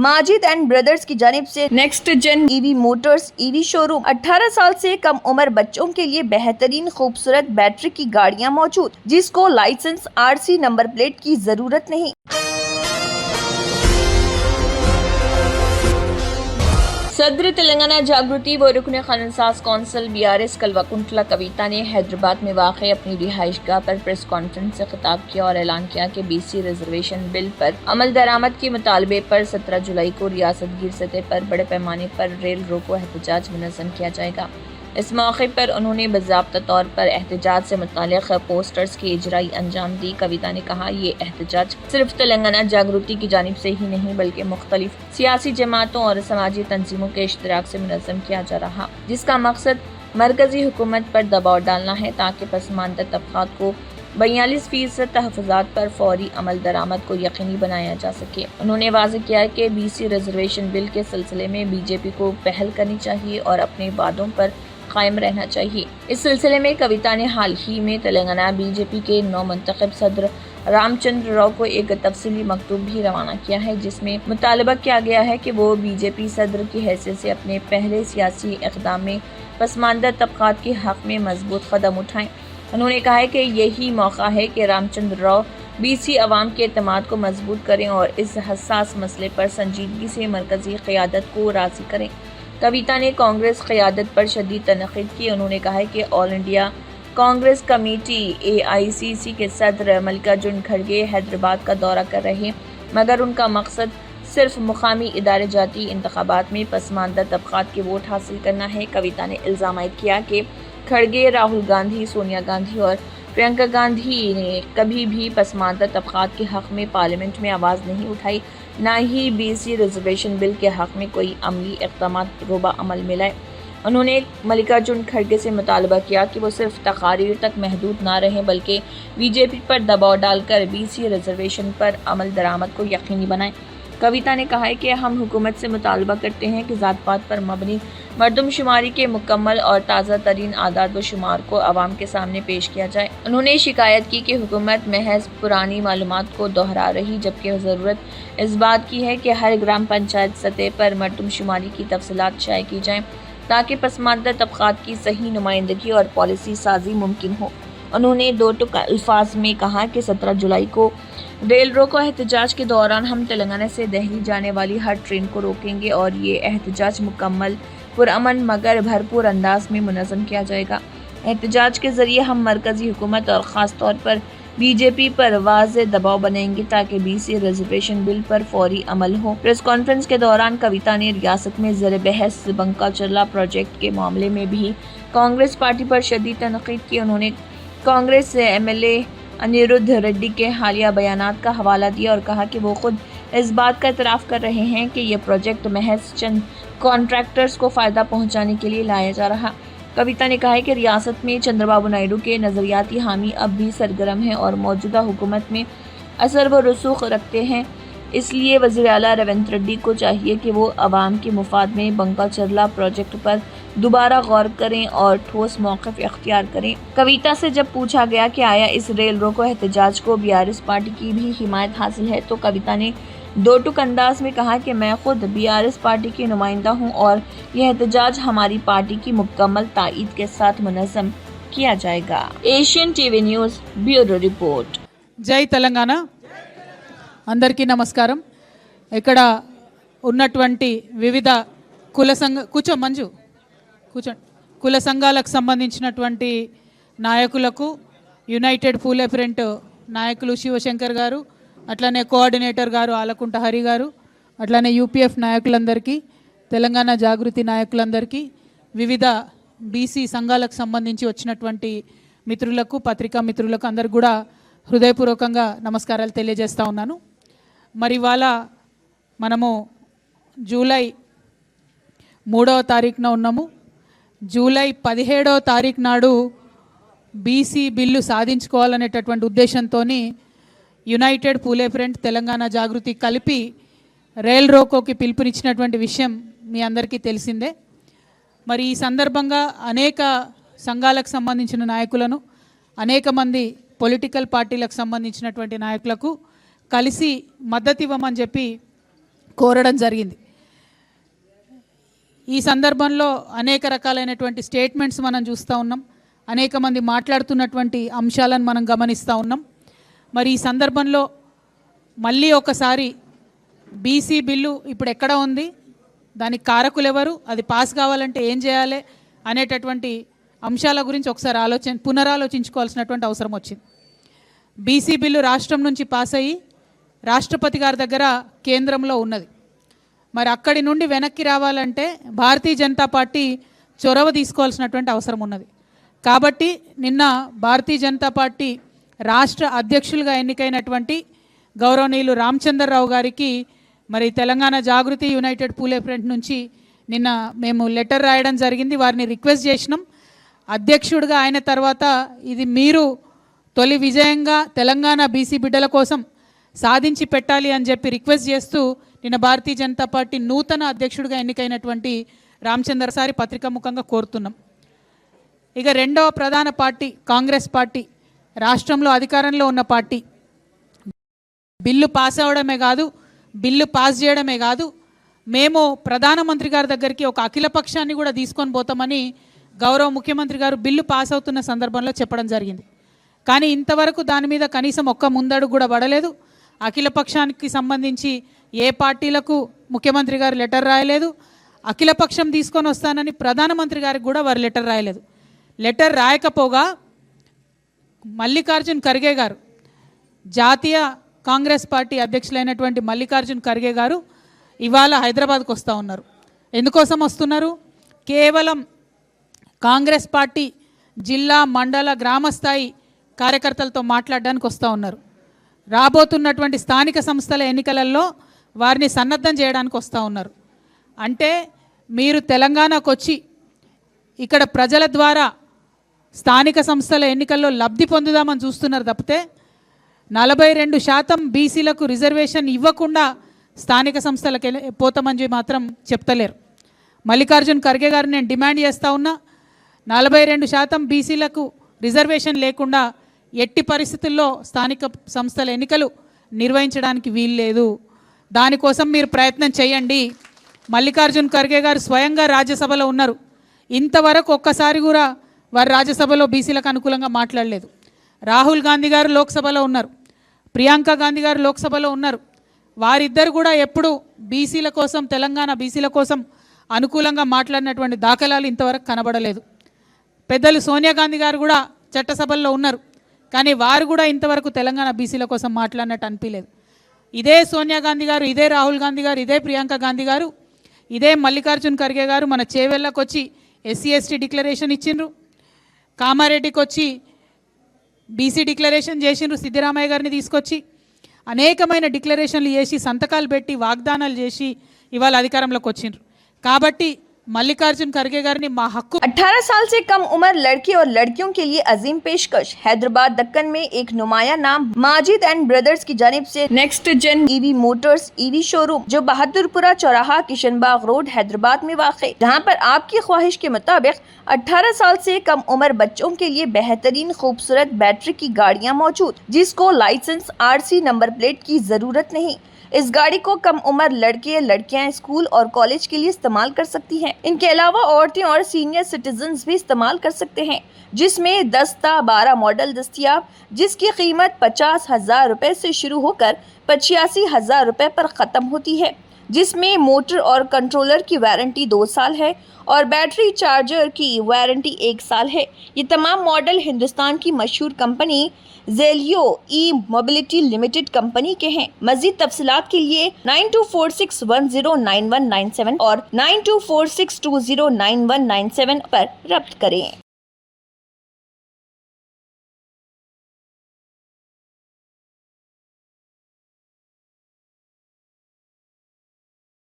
Majid and brothers की जानिब से next gen EV motors EV showroom 18 साल से कम उम्र बच्चों के लिए बेहतरीन खूबसूरत बैटरी की गाड़ियां मौजूद, जिसको लाइसेंस आरसी नंबर प्लेट की जरूरत नहीं। सदर तेलंगाना जागृति व रुकन खानसाज कौंसिल बीआरएस कलवाकुंटला कविता ने हैदराबाद में वाक़ अपनी रिहाइशगाह पर प्रेस कॉन्फ्रेंस से खिताब किया और ऐलान किया कि बीसी रिजर्वेशन बिल पर अमल दरामद के मुतालबे पर 17 जुलाई को रियासत गिर सतह पर बड़े पैमाने पर रेल रोको एहतजाज मुनज़्ज़म किया जाएगा। इस मौके पर उन्होंने बाज़ाब्ता तौर पर एहतजाज से मुताल्लिक़ पोस्टर्स की इजराई अंजाम दी। कविता ने कहा, ये एहतजाज सिर्फ तेलंगाना जागृति की जानिब से ही नहीं बल्कि मुख्तलिफ सियासी जमातों और समाजी तंजीमों के इश्तराक से मुनज़्ज़म किया जा रहा, जिसका मकसद मरकजी हुकूमत पर दबाव डालना है ताकि पसमानदा तबक़ात को 42% तहफ़्फ़ुज़ात पर फौरी अमल दरामद को यकीनी बनाया जा सके। उन्होंने वाज़ेह किया कि बीसी रिजर्वेशन बिल के सिलसिले में बीजेपी को पहल करनी चाहिए और अपने वादों पर कायम रहना चाहिए। इस सिलसिले में कविता ने हाल ही में तेलंगाना बीजेपी के नौमंतखब सदर रामचंद्र राव को एक तफसीली मकतूब भी रवाना किया है, जिसमें मुतालबा किया गया है कि वो बीजेपी सदर की हैसियत से अपने पहले सियासी इक़दाम में पसमानदा तबक़ात के हक़ में मजबूत कदम उठाएं। उन्होंने कहा है कि यही मौका है कि रामचंद्र राव बीसी अवाम के एतमाद को मजबूत करें और इस हसास मसले पर संजीदगी से मरकजी क़यादत को राज़ी करें। कविता ने कांग्रेस क़यादत पर शदीद तनक़ीद की। उन्होंने कहा है कि all India Congress committee AICC के सदर मल्लिकार्जुन खड़गे हैदराबाद का दौरा कर रहे, मगर उनका मकसद सिर्फ मुकामी इदारे जाती इंतखाबात में पसमानदा तबक़ात के वोट हासिल करना है। कविता ने इल्ज़ाम आयद किया कि खड़गे, राहुल गांधी, सोनिया गांधी और प्रियंका गांधी ने कभी भी पसमानदा तबक़ात के हक़ में पार्लियामेंट में आवाज़ नहीं उठाई, ना ही बीसी रिजर्वेशन बिल के हक़ में कोई अमली इक़दामात रोबा अमल में लाए। उन्होंने मल्लिकार्जुन खड़गे से मुतालबा किया कि वो सिर्फ तकारीर तक महदूद ना रहें बल्कि बीजेपी पर दबाव डालकर बीसी रिजर्वेशन पर अमल दरामद को यकीनी बनाएं। कविता ने कहा है कि हम हुकूमत से मुतालबा करते हैं कि ज़ात पात पर मबनी मरदमशुमारी के मुकम्मल और ताज़ा तरीन आदाद व शुमार को आवाम के सामने पेश किया जाए। उन्होंने शिकायत की कि हुकूमत महज पुरानी मालूमात को दोहरा रही, जबकि ज़रूरत इस बात की है कि हर ग्राम पंचायत सतह पर मरदमशुमारी की तफसीलात शाये की जाएँ ताकि पसमानदा तबक़ात की सही नुमाइंदगी और पॉलिसी साजी मुमकिन हो। उन्होंने दो टुक अल्फाज में कहा कि 17 जुलाई को रेल रोको एहतजाज के दौरान हम तेलंगाना से दिल्ली जाने वाली हर ट्रेन को रोकेंगे और ये एहतजाज मुकम्मल पुरअमन मगर भरपूर अंदाज में मुनज़्ज़म किया जाएगा। एहतजाज के ज़रिए हम मरकज़ी हुकूमत और ख़ास तौर पर बीजेपी पर वाज़ेह दबाव बनाएंगे ताकि बीसी रिजर्वेशन बिल पर फौरी अमल हो। प्रेस कॉन्फ्रेंस के दौरान कविता ने रियासत में ज़र बहस बंका चरला प्रोजेक्ट के मामले में भी कांग्रेस पार्टी पर शदीद तनक़ीद की। उन्होंने कांग्रेस से MLA अनिरुद्ध रेड्डी के हालिया बयानात का हवाला दिया और कहा कि वो खुद इस बात का एतराफ़ कर रहे हैं कि यह प्रोजेक्ट महज चंद कॉन्ट्रैक्टर्स को फ़ायदा पहुंचाने के लिए लाया जा रहा। कविता ने कहा है कि रियासत में चंद्रबाबू नायडू के नज़रियाती हामी अब भी सरगर्म हैं और मौजूदा हुकूमत में असर व रसूख रखते हैं। इसलिए वज़ीर आला रेवंत रेड्डी को चाहिए कि वो अवाम के मुफाद में बंका चरला प्रोजेक्ट पर दोबारा गौर करें और ठोस मौक़िफ़ इख्तियार करें। कविता से जब पूछा गया कि आया इस रेल रोको एहतजाज को BRS पार्टी की भी हिमायत हासिल है, तो कविता ने दो टुक अंदाज में कहा कि मैं खुद BRS पार्टी की नुमाइंदा हूँ और यह एहतजाज हमारी पार्टी की मुकम्मल ताईद के साथ मुनज़्ज़म किया जाएगा। Asian TV news bureau report. जय तेलंगाना अंदरिकी नमस्कारम। ఇక్కడ ఉన్నటువంటి వివిధ కుల సంఘాలకు సంబంధించినటువంటి నాయకులకు, యునైటెడ్ పూలే ఫ్రంట్ నాయకులు శివశంకర్ గారు, అట్లనే కోఆర్డినేటర్ గారు ఆలకుంట హరి గారు, అట్లనే UPF నాయకులందరికీ, తెలంగాణ జాగృతి నాయకులందరికీ, వివిధ BC సంఘాలకు సంబంధించి వచ్చినటువంటి మిత్రులకు, పత్రికా మిత్రులకు అందరికీ కూడా హృదయపూర్వకంగా నమస్కారాలు తెలియజేస్తా ఉన్నాను। మరి ఇవాళ మనము జూలై 3వ తారీఖున ఉన్నాము। జూలై 17వ తారీఖు నాడు BC బిల్లు సాధించుకోవాలనేటటువంటి ఉద్దేశంతో యునైటెడ్ పూలే ఫ్రంట్, తెలంగాణ జాగృతి కలిపి రైల్ రోకోకి పిలుపునిచ్చినటువంటి విషయం మీ అందరికీ తెలిసిందే। మరి ఈ సందర్భంగా అనేక సంఘాలకు సంబంధించిన నాయకులను, అనేక మంది పొలిటికల్ పార్టీలకు సంబంధించినటువంటి నాయకులకు కలిసి మద్దతు ఇవ్వమని చెప్పి కోరడం జరిగింది. ఈ సందర్భంలో అనేక రకాలైనటువంటి స్టేట్మెంట్స్ మనం చూస్తూ ఉన్నాం, అనేక మంది మాట్లాడుతున్నటువంటి అంశాలను మనం గమనిస్తూ ఉన్నాం. మరి ఈ సందర్భంలో మళ్ళీ ఒకసారి బీసీ బిల్లు ఇప్పుడు ఎక్కడ ఉంది, దానికి కారకులు ఎవరు, అది పాస్ కావాలంటే ఏం చేయాలి అనేటటువంటి అంశాల గురించి ఒకసారి పునరాలోచించుకోవాల్సినటువంటి అవసరం వచ్చింది. బీసీ బిల్లు రాష్ట్రం నుంచి పాస్ అయ్యి రాష్ట్రపతి గారి దగ్గర కేంద్రంలో ఉన్నది. మరి అక్కడి నుండి వెనక్కి రావాలంటే భారతీయ జనతా పార్టీ చొరవ తీసుకోవాల్సినటువంటి అవసరం ఉన్నది. కాబట్టి నిన్న భారతీయ జనతా పార్టీ రాష్ట్ర అధ్యక్షులుగా ఎన్నికైనటువంటి గౌరవనీయులు రామచంద్రరావు గారికి మరి తెలంగాణ జాగృతి యునైటెడ్ పూలే ఫ్రంట్ నుంచి నిన్న మేము లెటర్ రాయడం జరిగింది. వారిని రిక్వెస్ట్ చేసినాం, అధ్యక్షుడిగా అయిన తర్వాత ఇది మీరు తొలి విజయంగా తెలంగాణ బీసీ బిడ్డల కోసం సాధించి పెట్టాలి అని చెప్పి రిక్వెస్ట్ చేస్తూ నిన్న భారతీయ జనతా పార్టీ నూతన అధ్యక్షుడిగా ఎన్నికైనటువంటి రామచంద్రసారి పత్రికాముఖంగా కోరుతున్నాం. ఇక రెండవ ప్రధాన పార్టీ కాంగ్రెస్ పార్టీ, రాష్ట్రంలో అధికారంలో ఉన్న పార్టీ, బిల్లు పాస్ అవ్వడమే కాదు, బిల్లు పాస్ చేయడమే కాదు, మేము ప్రధానమంత్రి గారి దగ్గరికి ఒక అఖిలపక్షాన్ని కూడా తీసుకొని పోతామని గౌరవ ముఖ్యమంత్రి గారు బిల్లు పాస్ అవుతున్న సందర్భంలో చెప్పడం జరిగింది. కానీ ఇంతవరకు దాని మీద కనీసం ఒక్క ముందడుగు కూడా పడలేదు. అఖిలపక్షానికి సంబంధించి ఏ పార్టీలకు ముఖ్యమంత్రి గారు లెటర్ రాయలేదు. అఖిలపక్షం తీసుకొని వస్తానని ప్రధానమంత్రి గారికి కూడా వారు లెటర్ రాయలేదు. లెటర్ రాయకపోగా మల్లికార్జున్ ఖర్గే గారు, జాతీయ కాంగ్రెస్ పార్టీ అధ్యక్షులైనటువంటి మల్లికార్జున్ ఖర్గే గారు ఇవాళ హైదరాబాద్కు వస్తూ ఉన్నారు. ఎందుకోసం వస్తున్నారు? కేవలం కాంగ్రెస్ పార్టీ జిల్లా, మండల, గ్రామ స్థాయి కార్యకర్తలతో మాట్లాడడానికి వస్తూ ఉన్నారు. రాబోతున్నటువంటి స్థానిక సంస్థల ఎన్నికలలో వారిని సన్నద్ధం చేయడానికి వస్తూ ఉన్నారు. అంటే మీరు తెలంగాణకు వచ్చి ఇక్కడ ప్రజల ద్వారా స్థానిక సంస్థల ఎన్నికల్లో లబ్ధి పొందుదామని చూస్తున్నారు తప్పితే 42% బీసీలకు రిజర్వేషన్ ఇవ్వకుండా స్థానిక సంస్థలకు పోతామని మాత్రం చెప్తలేరు. మల్లికార్జున్ ఖర్గే గారు నేను డిమాండ్ చేస్తూ ఉన్నా, 42% బీసీలకు రిజర్వేషన్ లేకుండా ఎట్టి పరిస్థితుల్లో స్థానిక సంస్థల ఎన్నికలు నిర్వహించడానికి వీల్లేదు. దానికోసం మీరు ప్రయత్నం చేయండి. మల్లికార్జున్ ఖర్గే గారు స్వయంగా రాజ్యసభలో ఉన్నారు, ఇంతవరకు ఒక్కసారి కూడా వారు రాజ్యసభలో బీసీలకు అనుకూలంగా మాట్లాడలేదు. రాహుల్ గాంధీ గారు లోక్సభలో ఉన్నారు, ప్రియాంక గాంధీ గారు లోక్సభలో ఉన్నారు. వారిద్దరు కూడా ఎప్పుడు బీసీల కోసం, తెలంగాణ బీసీల కోసం అనుకూలంగా మాట్లాడినటువంటి దాఖలాలు ఇంతవరకు కనబడలేదు. పెద్దలు సోనియా గాంధీ గారు కూడా చట్టసభల్లో ఉన్నారు, కానీ వారు కూడా ఇంతవరకు తెలంగాణ బీసీల కోసం మాట్లాడినట్టు అనిపించలేదు. ఇదే సోనియా గాంధీ గారు, ఇదే రాహుల్ గాంధీ గారు, ఇదే ప్రియాంక గాంధీ గారు, ఇదే మల్లికార్జున్ ఖర్గే గారు మన చేవెళ్ళకు వచ్చి ఎస్సీ ఎస్టీ డిక్లరేషన్ ఇచ్చిండ్రు, కామారెడ్డికి వచ్చి బీసీ డిక్లరేషన్ చేసిండ్రు, సిద్ధిరామయ్య గారిని తీసుకొచ్చి అనేకమైన డిక్లరేషన్లు చేసి సంతకాలు పెట్టి వాగ్దానాలు చేసి ఇవాళ అధికారంలోకి వచ్చిండ్రు. కాబట్టి मल्लिकार्जुन खड़गे गारी मा हक्कु 18 साल से कम उम्र लड़के और लड़कियों के लिए अजीम पेशकश। हैदराबाद दक्कन में एक नुमाया नाम माजिद एंड ब्रदर्स की जानिब से next gen EV motors EV showroom जो बहादुरपुरा चौराहा किशनबाग रोड हैदराबाद में वाक़, जहां पर आपकी ख्वाहिश के मुताबिक 18 साल से कम उम्र बच्चों के लिए बेहतरीन खूबसूरत बैटरी की गाड़ियां मौजूद, जिसको लाइसेंस आरसी नंबर प्लेट की जरूरत नहीं। इस गाड़ी को कम उम्र लड़के लड़कियां स्कूल और कॉलेज के लिए इस्तेमाल कर सकती हैं। इनके अलावा औरतें और सीनियर सिटीजन्स भी इस्तेमाल कर सकते हैं, जिसमें 10 ता 12 मॉडल दस्तियाब, जिसकी कीमत 50,000 रुपए से शुरू होकर 85,000 रुपए पर ख़त्म होती है, जिसमें मोटर और कंट्रोलर की वारंटी 2 साल है और बैटरी चार्जर की वारंटी 1 साल है। ये तमाम मॉडल हिंदुस्तान की मशहूर कंपनी जेलियो ई मोबिलिटी लिमिटेड कंपनी के हैं। मजीद तफसीलात के लिए 9246109197 और 9246209197 पर रब्त करें।